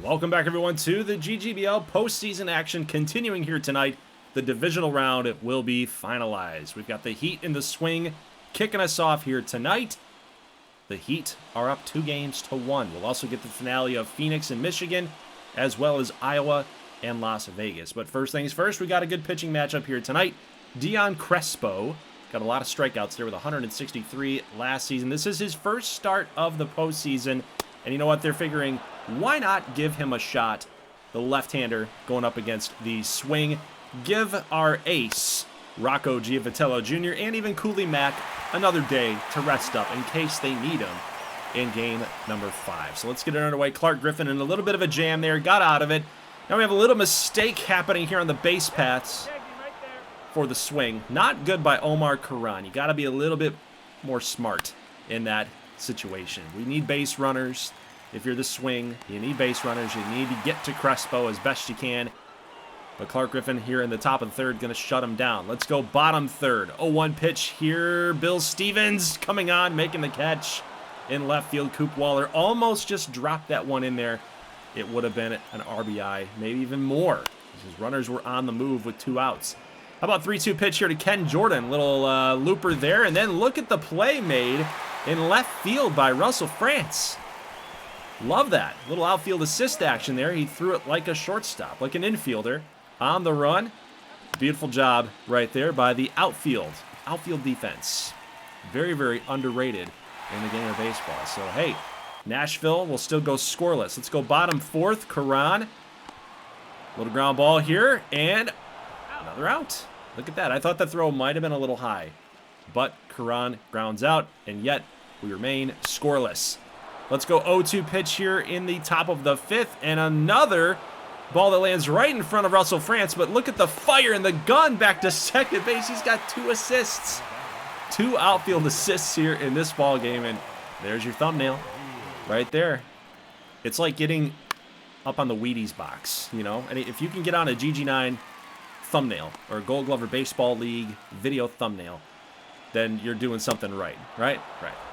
Welcome back, everyone, to the GGBL postseason action continuing here tonight. The divisional round will be finalized. We've got the Heat in the swing kicking us off here tonight. The Heat are up 2-1. We'll also get the finale of Phoenix and Michigan, as well as Iowa and Las Vegas. But first things first, we got a good pitching matchup here tonight. Dion Crespo got a lot of strikeouts there with 163 last season. This is his first start of the postseason. And you know what? They're figuring, why not give him a shot? The left-hander going up against the swing. Give our ace, Rocco Giavitello Jr., and even Cooley Mack another day to rest up in case they need him in game number 5. So let's get it underway. Clark Griffin in a little bit of a jam there, got out of it. Now we have a little mistake happening here on the base paths for the swing. Not good by Omar Karan. You got to be a little bit more smart in that situation. We need base runners. If you're the swing, you need base runners. You need to get to Crespo as best you can. But Clark Griffin here in the top of the third going to shut him down. Let's go bottom third. 0-1 pitch here. Bill Stevens coming on, making the catch in left field. Coop Waller almost just dropped that one in there. It would have been an RBI, maybe even more. His runners were on the move with 2 outs. How about 3-2 pitch here to Ken Jordan? Little looper there. And then look at the play made in left field by Russell France. Love that. Little outfield assist action there. He threw it like a shortstop, like an infielder on the run. Beautiful job right there by the outfield defense. Very, very underrated in the game of baseball. So, hey, Nashville will still go scoreless. Let's go bottom fourth. Karan. Little ground ball here, and another out. Look at that. I thought that throw might have been a little high, but Karan grounds out, and yet we remain scoreless. Let's go 0-2 pitch here in the top of the 5th, and another ball that lands right in front of Russell France, but look at the fire and the gun back to second base. He's got 2 assists. 2 outfield assists here in this ball game, and there's your thumbnail right there. It's like getting up on the Wheaties box, you know? And if you can get on a GG9 thumbnail or a Goldglover Baseball League video thumbnail, then you're doing something right.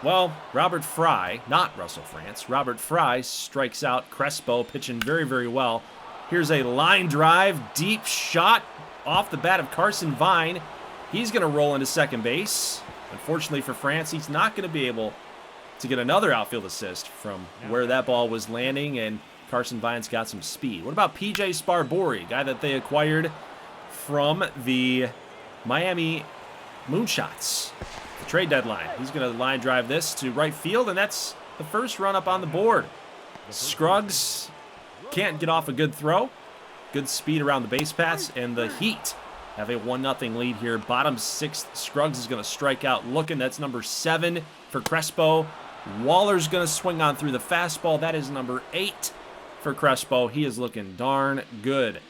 Well, Robert Fry, not Russell France, Robert Fry strikes out Crespo, pitching very, very well. Here's a line drive, deep shot off the bat of Carson Vine. He's going to roll into second base. Unfortunately for France, he's not going to be able to get another outfield assist from where that ball was landing, and Carson Vine's got some speed. What about PJ Sparbori, guy that they acquired from the Miami Moonshots, the trade deadline? He's going to line drive this to right field, and that's the first run up on the board. Scruggs can't get off a good throw. Good speed around the base paths, and the Heat have a 1-0 lead here. Bottom 6th, Scruggs is going to strike out looking. That's number 7 for Crespo. Waller's going to swing on through the fastball. That is number 8 for Crespo. He is looking darn good.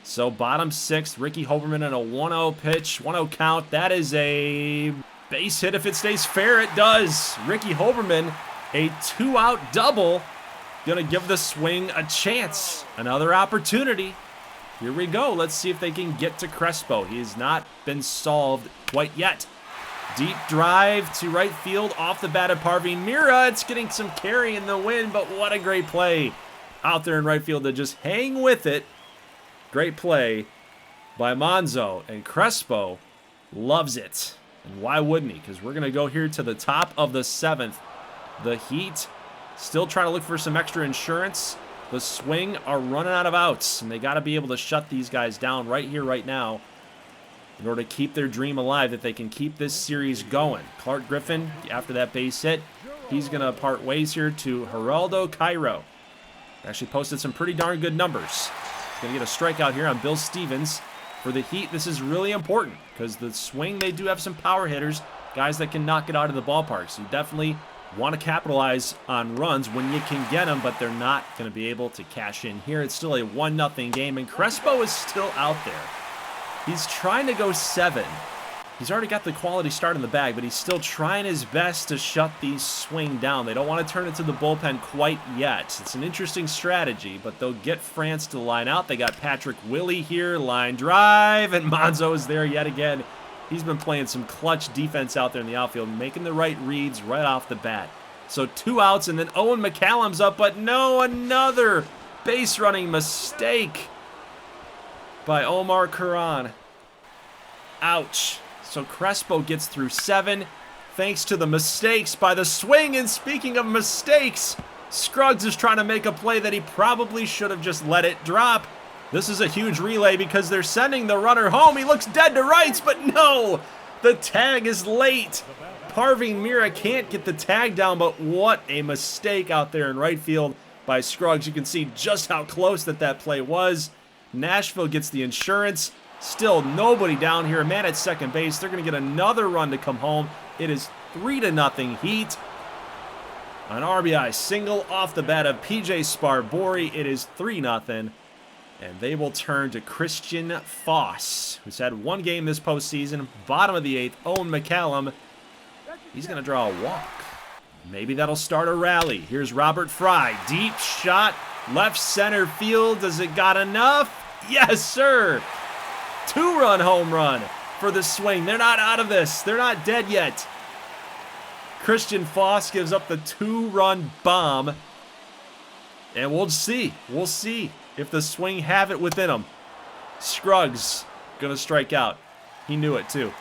So bottom 6th, Ricky Hoberman in a 1-0 pitch, 1-0 count. That is a base hit if it stays fair. It does. Ricky Hoberman, a 2-out double. Going to give the swing a chance. Another opportunity. Here we go. Let's see if they can get to Crespo. He has not been solved quite yet. Deep drive to right field off the bat of Parveen Mira. It's getting some carry in the wind, but what a great play out there in right field to just hang with it. Great play by Monzo, and Crespo loves it. And why wouldn't he? Because we're going to go here to the top of the 7th. The Heat still trying to look for some extra insurance. The swing are running out of outs, and they got to be able to shut these guys down right here, right now, in order to keep their dream alive, that they can keep this series going. Clark Griffin, after that base hit, he's going to part ways here to Geraldo Cairo. Actually posted some pretty darn good numbers. Going to get a strikeout here on Bill Stevens. For the Heat, this is really important because the swing, they do have some power hitters, guys that can knock it out of the ballpark. So you definitely want to capitalize on runs when you can get them, but they're not going to be able to cash in here. It's still a 1-0 game, and Crespo is still out there. He's trying to go 7. He's already got the quality start in the bag, but he's still trying his best to shut these swing down. They don't want to turn it to the bullpen quite yet. It's an interesting strategy, but they'll get France to line out. They got Patrick Willie here, line drive, and Monzo is there yet again. He's been playing some clutch defense out there in the outfield, making the right reads right off the bat. So 2 outs, and then Owen McCallum's up, but no, another base running mistake by Omar Curran. Ouch. So Crespo gets through 7 thanks to the mistakes by the swing. And speaking of mistakes, Scruggs is trying to make a play that he probably should have just let it drop. This is a huge relay because they're sending the runner home. He looks dead to rights, but no! The tag is late. Parveen Mira can't get the tag down, but what a mistake out there in right field by Scruggs. You can see just how close that play was. Nashville gets the insurance. Still nobody down here. A man at second base. They're going to get another run to come home. It is 3-0 Heat. An RBI single off the bat of PJ Sparbori. It is 3-0. And they will turn to Christian Foss, who's had 1 game this postseason. Bottom of the 8th, Owen McCallum. He's going to draw a walk. Maybe that'll start a rally. Here's Robert Fry. Deep shot. Left center field. Does it got enough? Yes, sir. 2-run home run for the swing. They're not out of this. They're not dead yet. Christian Foss gives up the 2-run bomb. And we'll see. We'll see if the swing have it within them. Scruggs going to strike out. He knew it too.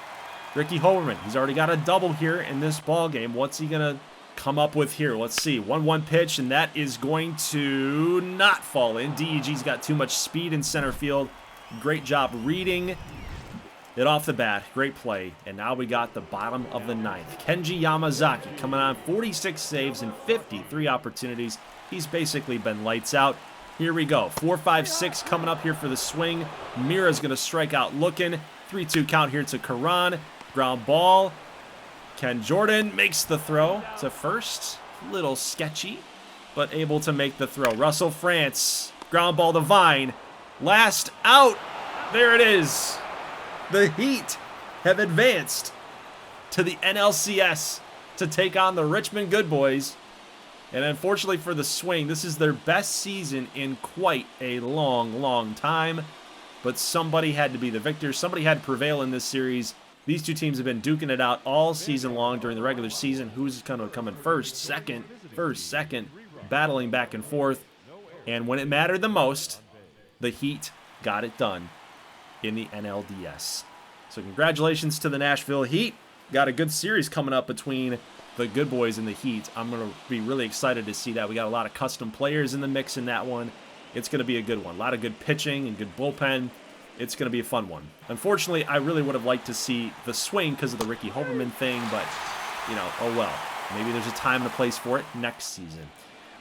Ricky Hoberman, he's already got a double here in this ball game. What's he going to come up with here? Let's see. 1-1 pitch, and that is going to not fall in. DEG's got too much speed in center field. Great job reading it off the bat. Great play. And now we got the bottom of the 9th. Kenji Yamazaki coming on 46 saves and 53 opportunities. He's basically been lights out. Here we go. 4-5-6 coming up here for the swing. Mira's going to strike out looking. 3-2 count here to Curran. Ground ball. Ken Jordan makes the throw to first. Little sketchy, but able to make the throw. Russell France. Ground ball to Vine. Last out. There it is. The Heat have advanced to the NLCS to take on the Richmond Good Boys. And unfortunately for the swing, this is their best season in quite a long, long time. But somebody had to be the victor. Somebody had to prevail in this series. These two teams have been duking it out all season long during the regular season. Who's going to come in first, second, battling back and forth. And when it mattered the most, the Heat got it done in the NLDS. So congratulations to the Nashville Heat. Got a good series coming up between the Good Boys and the Heat. I'm going to be really excited to see that. We got a lot of custom players in the mix in that one. It's going to be a good one. A lot of good pitching and good bullpen. It's going to be a fun one. Unfortunately, I really would have liked to see the swing because of the Ricky Hoberman thing, but, you know, oh well. Maybe there's a time and a place for it next season.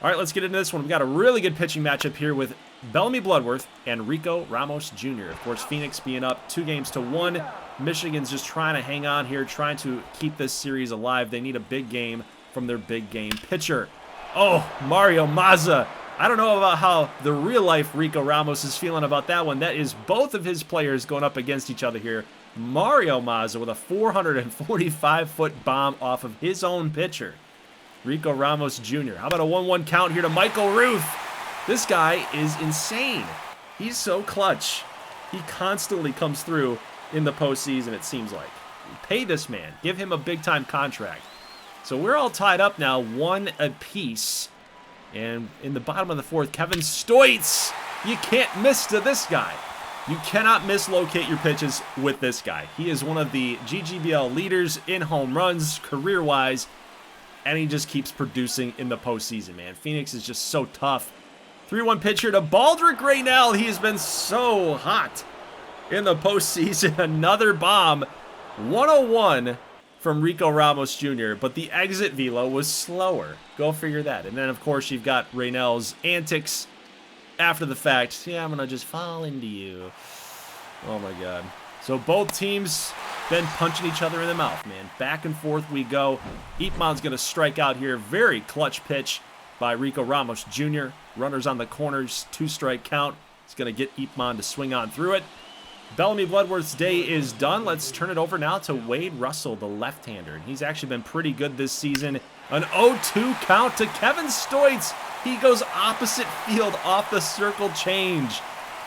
All right, let's get into this one. We've got a really good pitching matchup here with Bellamy Bloodworth and Rico Ramos Jr. Of course, Phoenix being up 2-1. Michigan's just trying to hang on here, trying to keep this series alive. They need a big game from their big game pitcher. Oh, Mario Mazza. I don't know about how the real-life Rico Ramos is feeling about that one. That is both of his players going up against each other here. Mario Mazza with a 445-foot bomb off of his own pitcher, Rico Ramos Jr. How about a 1-1 count here to Michael Ruth? This guy is insane. He's so clutch. He constantly comes through in the postseason, it seems like. Pay this man. Give him a big-time contract. So we're all tied up now, 1 apiece. And in the bottom of the 4th, Kevin Stoitz. You can't miss to this guy. You cannot mislocate your pitches with this guy. He is one of the GGBL leaders in home runs, career-wise, and he just keeps producing in the postseason, man. Phoenix is just so tough. 3-1 pitch here to Baldrick Raynell. He has been so hot in the postseason. Another bomb. 101 from Rico Ramos Jr., but the exit velo was slower. Go figure that. And then, of course, you've got Raynell's antics after the fact. Yeah, I'm going to just fall into you. Oh, my God. So both teams been punching each other in the mouth, man. Back and forth we go. Ipman's going to strike out here. Very clutch pitch by Rico Ramos Jr. Runners on the corners, 2-strike count. He's going to get Ipman to swing on through it. Bellamy Bloodworth's day is done. Let's turn it over now to Wade Russell, the left-hander. He's actually been pretty good this season. An 0-2 count to Kevin Stoitz. He goes opposite field off the circle change.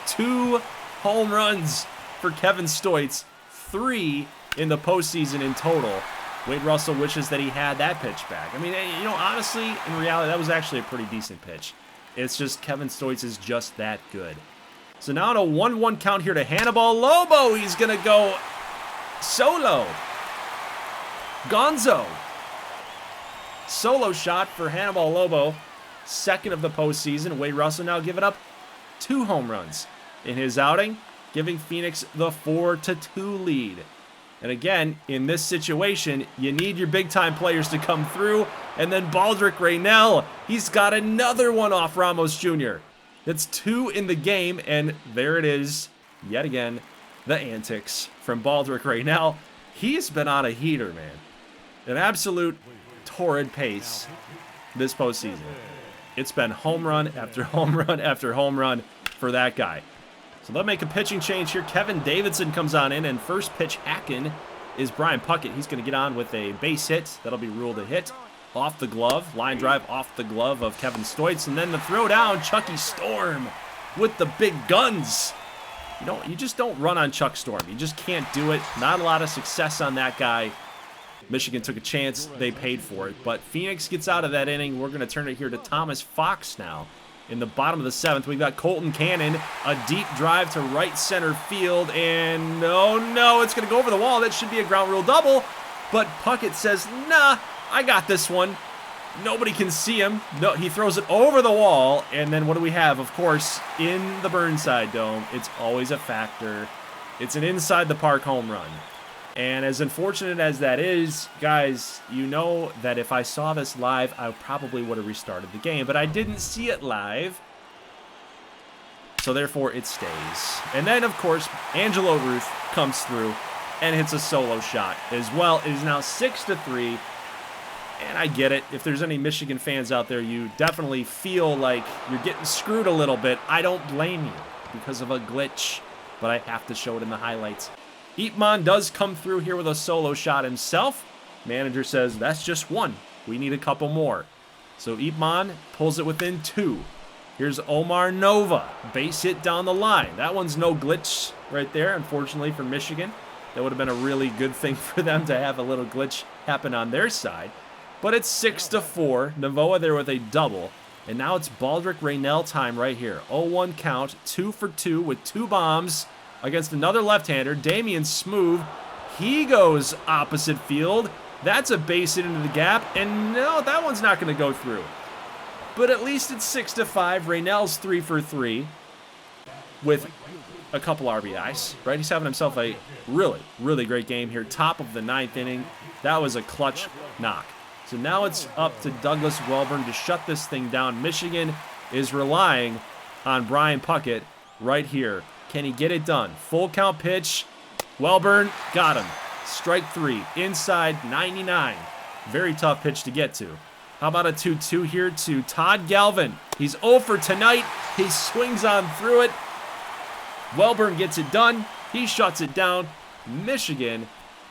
2 home runs for Kevin Stoitz. 3 in the postseason in total. Wade Russell wishes that he had that pitch back. I mean, you know, honestly, in reality, that was actually a pretty decent pitch. It's just Kevin Stoitz is just that good. So now on a 1-1 count here to Hannibal Lobo. He's going to go solo. Gonzo. Solo shot for Hannibal Lobo. Second of the postseason. Wade Russell now giving up 2 home runs in his outing, giving Phoenix the 4-2 lead. And again, in this situation, you need your big-time players to come through. And then Baldrick Raynell, he's got another one off Ramos Jr. That's 2 in the game, and there it is, yet again, the antics from Baldrick Raynell. He's been on a heater, man. An absolute torrid pace this postseason. It's been home run after home run after home run for that guy. So they'll make a pitching change here. Kevin Davidson comes on in, and first pitch hacking is Brian Puckett. He's going to get on with a base hit. That'll be ruled a hit. Off the glove, line drive off the glove of Kevin Stoitz, and then the throw down, Chucky Storm with the big guns. You just don't run on Chuck Storm. You just can't do it. Not a lot of success on that guy. Michigan took a chance. They paid for it. But Phoenix gets out of that inning. We're going to turn it here to Thomas Fox now. In the bottom of the 7th, we've got Colton Cannon, a deep drive to right center field, and oh no, it's going to go over the wall. That should be a ground rule double, but Puckett says, nah, I got this one. Nobody can see him. No, he throws it over the wall, and then what do we have? Of course, in the Burnside Dome, it's always a factor. It's an inside the park home run. And as unfortunate as that is, guys, you know that if I saw this live, I probably would have restarted the game. But I didn't see it live, so therefore it stays. And then, of course, Angelo Ruth comes through and hits a solo shot as well. It is now 6-3, and I get it. If there's any Michigan fans out there, you definitely feel like you're getting screwed a little bit. I don't blame you because of a glitch, but I have to show it in the highlights. Ipman does come through here with a solo shot himself. Manager says, that's just one. We need a couple more. So Ipman pulls it within 2. Here's Omar Nova. Base hit down the line. That one's no glitch right there, unfortunately, for Michigan. That would have been a really good thing for them to have a little glitch happen on their side. But it's 6-4. Navoa there with a double. And now it's Baldrick Raynell time right here. 0-1 count, 2 for 2 with 2 bombs. Against another left-hander, Damian Smoove. He goes opposite field. That's a base hit into the gap, and no, that one's not going to go through. But at least it's 6-5. Raynell's 3 for 3 with a couple RBIs, right? He's having himself a really, really great game here. Top of the 9th inning. That was a clutch knock. So now it's up to Douglas Welburn to shut this thing down. Michigan is relying on Brian Puckett right here. Can he get it done? Full count pitch. Welburn got him. Strike 3. Inside 99. Very tough pitch to get to. How about a 2-2 here to Todd Galvin? He's 0 for tonight. He swings on through it. Welburn gets it done. He shuts it down. Michigan,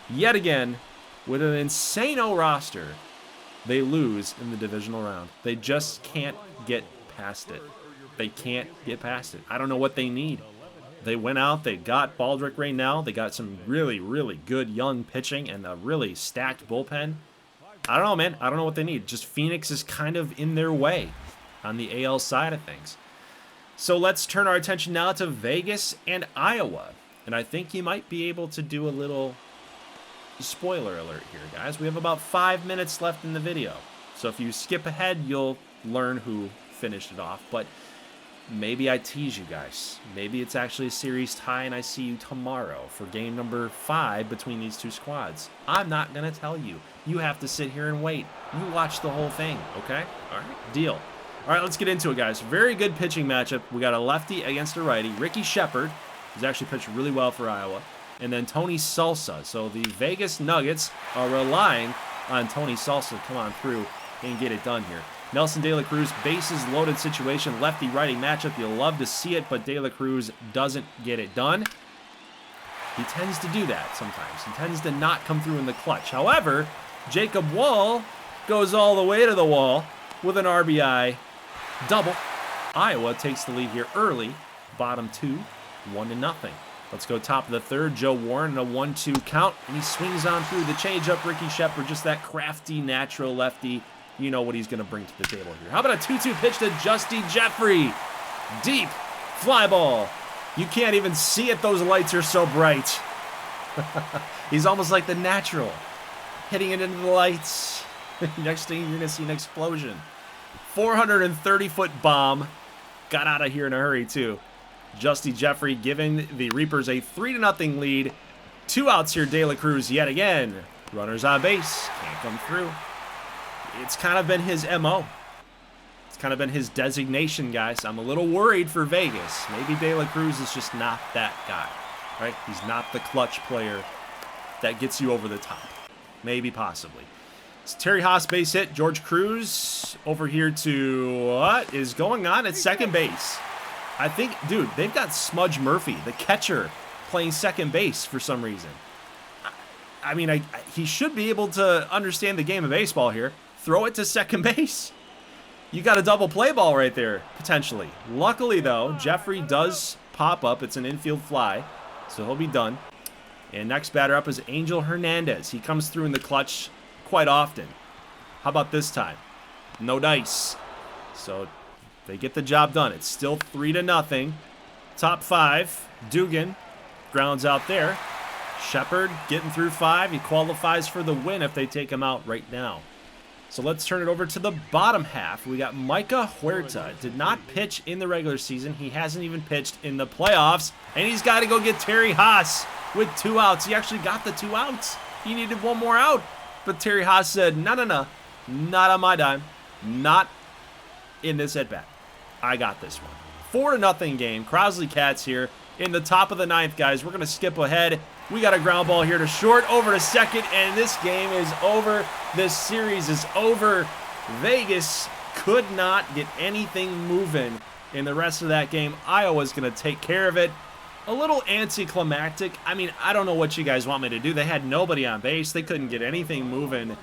yet again, with an insane-o roster, they lose in the divisional round. They just can't get past it. They can't get past it. I don't know what they need. They went out, they got Baldrick Raynell, they got some really, really good young pitching and a really stacked bullpen. I don't know, man. I don't know what they need. Just Phoenix is kind of in their way on the AL side of things. So let's turn our attention now to Vegas and Iowa. And I think you might be able to do a little spoiler alert here, guys. We have about 5 minutes left in the video. So if you skip ahead, you'll learn who finished it off. But maybe I tease you guys. Maybe it's actually a series tie and I see you tomorrow for game number 5 between these two squads. I'm not going to tell you. You have to sit here and wait. You watch the whole thing, okay? All right, deal. All right, let's get into it, guys. Very good pitching matchup. We got a lefty against a righty. Ricky Shepard, who's actually pitched really well for Iowa. And then Tony Salsa. So the Vegas Nuggets are relying on Tony Salsa to come on through and get it done here. Nelson De La Cruz, bases loaded situation, lefty-righty matchup. You'll love to see it, but De La Cruz doesn't get it done. He tends to do that sometimes. He tends to not come through in the clutch. However, Jacob Wall goes all the way to the wall with an RBI double. Iowa takes the lead here early. Bottom 2, 1-0. Let's go top of the 3rd. Joe Warren, a 1-2 count, and he swings on through the changeup. Ricky Shepard, just that crafty, natural lefty. you know what he's going to bring to the table here. How about a 2-2 pitch to Justy Jeffrey? Deep fly ball. You can't even see it. Those lights are so bright. He's almost like the Natural, hitting it into the lights. Next thing, you're going to see an explosion. 430-foot bomb. Got out of here in a hurry, too. Justy Jeffrey giving the Reapers a 3-0 lead. 2 outs here, De La Cruz yet again. Runners on base. Can't come through. It's kind of been his MO. It's kind of been his designation, guys. I'm a little worried for Vegas. Maybe De La Cruz is just not that guy, right? He's not the clutch player that gets you over the top. Maybe, possibly. It's Terry Haas base hit. George Cruz over here to what is going on at second base? I think, dude, they've got Smudge Murphy, the catcher, playing second base for some reason. I mean, he should be able to understand the game of baseball here. Throw it to second base. You got a double play ball right there, potentially. Luckily, though, Jeffrey does pop up. It's an infield fly, so he'll be done. And next batter up is Angel Hernandez. He comes through in the clutch quite often. How about this time? No dice. So they get the job done. It's still 3-0. Top 5. Dugan grounds out there. Shepard getting through 5. He qualifies for the win if they take him out right now. So let's turn it over to the bottom half. We got Micah Huerta. Did not pitch in the regular season. He hasn't even pitched in the playoffs. And he's got to go get Terry Haas with 2 outs. He actually got the 2 outs. He needed 1 more out. But Terry Haas said, no, not on my dime. Not in this at-bat. I got this one. 4-0 game. Crosley Cats here in the top of the 9th, guys. We're going to skip ahead. We got a ground ball here to short, over to second, and this game is over. This series is over. Vegas could not get anything moving in the rest of that game. Iowa's going to take care of it. A little anticlimactic. I mean, I don't know what you guys want me to do. They had nobody on base. They couldn't get anything moving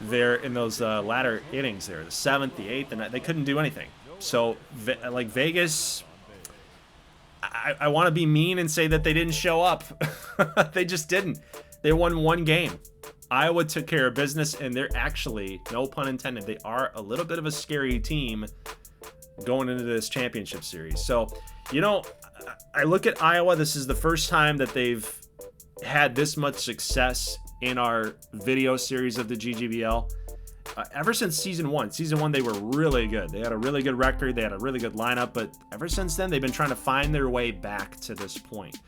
there in those latter innings there. The 7th, the 8th, and they couldn't do anything. So, like, Vegas, I want to be mean and say that they didn't show up. They just didn't. They won 1 game. Iowa took care of business, and they're actually, no pun intended, they are a little bit of a scary team going into this championship series. So, you know, I look at Iowa. This is the first time that they've had this much success in our video series of the GGBL. Ever since season 1. Season 1, they were really good. They had a really good record. They had a really good lineup. But ever since then, they've been trying to find their way back to this point.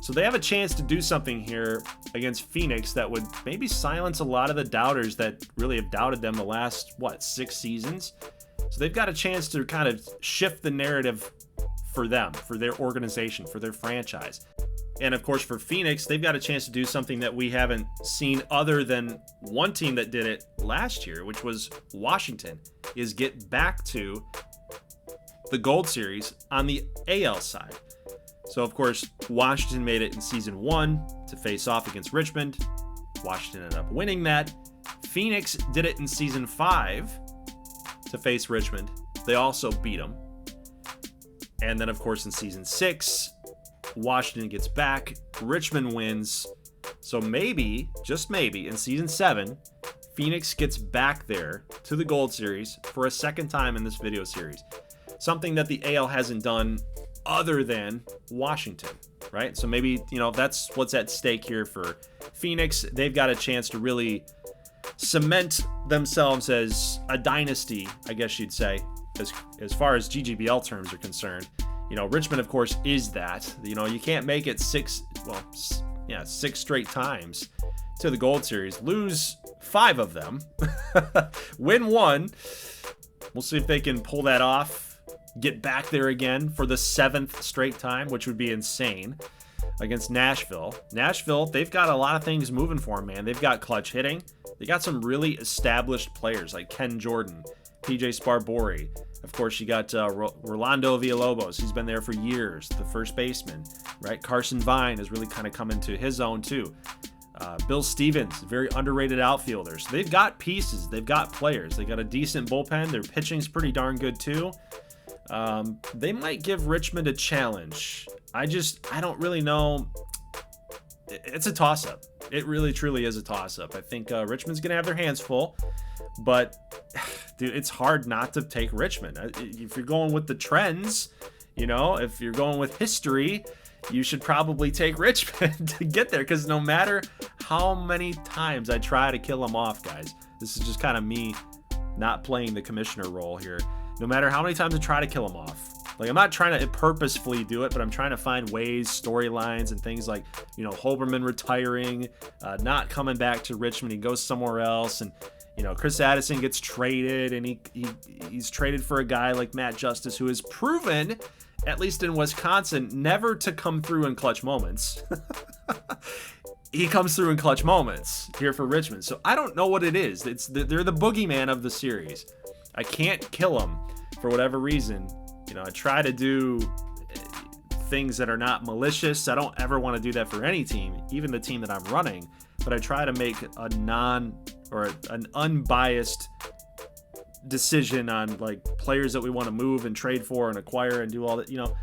So they have a chance to do something here against Phoenix that would maybe silence a lot of the doubters that really have doubted them the last, 6 seasons. So they've got a chance to kind of shift the narrative for them, for their organization, for their franchise. And of course, for Phoenix, they've got a chance to do something that we haven't seen other than one team that did it last year, which was Washington, is get back to the Gold Series on the AL side. So, of course, Washington made it in season 1 to face off against Richmond. Washington ended up winning that. Phoenix did it in season 5 to face Richmond. They also beat them. And then, of course, in season 6, Washington gets back. Richmond wins. So maybe, just maybe, in season 7, Phoenix gets back there to the Gold Series for a second time in this video series. Something that the AL hasn't done other than Washington, right? So maybe, that's what's at stake here for Phoenix. They've got a chance to really cement themselves as a dynasty, I guess you'd say, as far as GGBL terms are concerned. Richmond, of course, is that. You can't make it 6 straight times to the Gold Series. Lose 5 of them. Win 1. We'll see if they can pull that off. Get back there again for the 7th straight time, which would be insane, against Nashville. Nashville, they've got a lot of things moving for them, man. They've got clutch hitting. They got some really established players like Ken Jordan, PJ Sparbori. Of course, you got Rolando Villalobos. He's been there for years, the first baseman, right? Carson Vine has really kind of come into his own, too. Bill Stevens, very underrated outfielder. So they've got pieces. They've got players. They got a decent bullpen. Their pitching's pretty darn good, too. They might give Richmond a challenge. I don't really know. It's a toss-up. It really, truly is a toss-up. I think Richmond's going to have their hands full. But dude, it's hard not to take Richmond. If you're going with the trends, you know, if you're going with history, you should probably take Richmond to get there, because no matter how many times I try to kill them off, guys, this is just kind of me not playing the commissioner role here. No matter how many times I try to kill them off, like, I'm not trying to purposefully do it, but I'm trying to find ways, storylines, and things like, you know, Holberman retiring, not coming back to Richmond, he goes somewhere else, and, you know, Chris Addison gets traded, and he's traded for a guy like Matt Justice, who has proven, at least in Wisconsin, never to come through in clutch moments. He comes through in clutch moments here for Richmond. So I don't know what it is. They're the boogeyman of the series. I can't kill them for whatever reason. You know, I try to do things that are not malicious. I don't ever want to do that for any team, even the team that I'm running. But I try to make an unbiased decision on, like, players that we want to move and trade for and acquire and do all that, you know,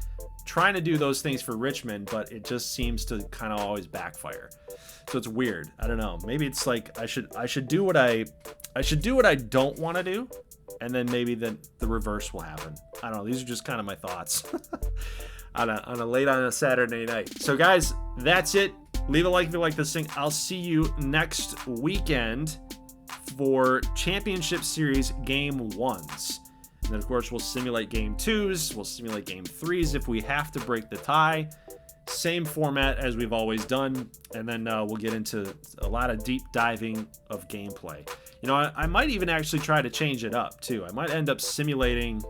trying to do those things for Richmond, but it just seems to kind of always backfire. So it's weird. I don't know. Maybe it's like I should do what I don't want to do, and then maybe the reverse will happen. I don't know. These are just kind of my thoughts on a Saturday night. So guys, that's it. Leave a like if you like this thing. I'll see you next weekend for Championship Series Game 1s. And then, of course, we'll simulate Game 2s. We'll simulate Game 3s if we have to break the tie. Same format as we've always done. And then we'll get into a lot of deep diving of gameplay. You know, I might even actually try to change it up, too. I might end up simulating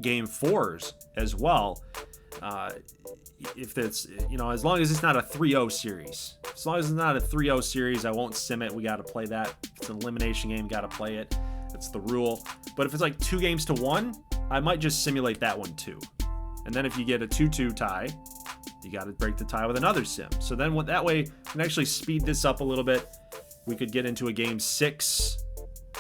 Game 4s as well. If it's, you know, as long as it's not a 3-0 series. As long as it's not a 3-0 series, I won't sim it. We got to play that. It's an elimination game. Got to play it. That's the rule. But if it's like 2-1, I might just simulate that one too. And then if you get a 2-2 tie, you got to break the tie with another sim. So then that way, we can actually speed this up a little bit. We could get into a Game 6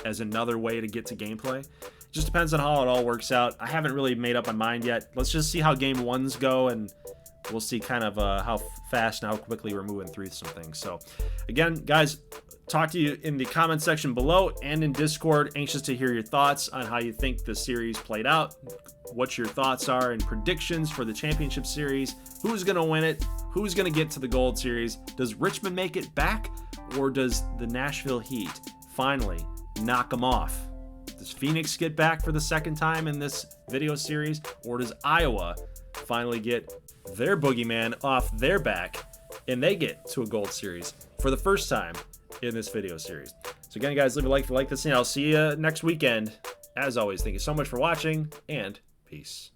as another way to get to gameplay. Just depends on how it all works out. I haven't really made up my mind yet. Let's just see how Game 1s go, and we'll see kind of how fast and how quickly we're moving through some things. So again, guys, talk to you in the comment section below and in Discord. Anxious to hear your thoughts on how you think the series played out, what your thoughts are and predictions for the championship series. Who's going to win it? Who's going to get to the Gold Series? Does Richmond make it back, or does the Nashville Heat finally knock them off? Does Phoenix get back for the second time in this video series, or does Iowa finally get their boogeyman off their back and they get to a Gold Series for the first time in this video series? So again, guys, leave a like if you like this, and I'll see you next weekend. As always, thank you so much for watching, and peace.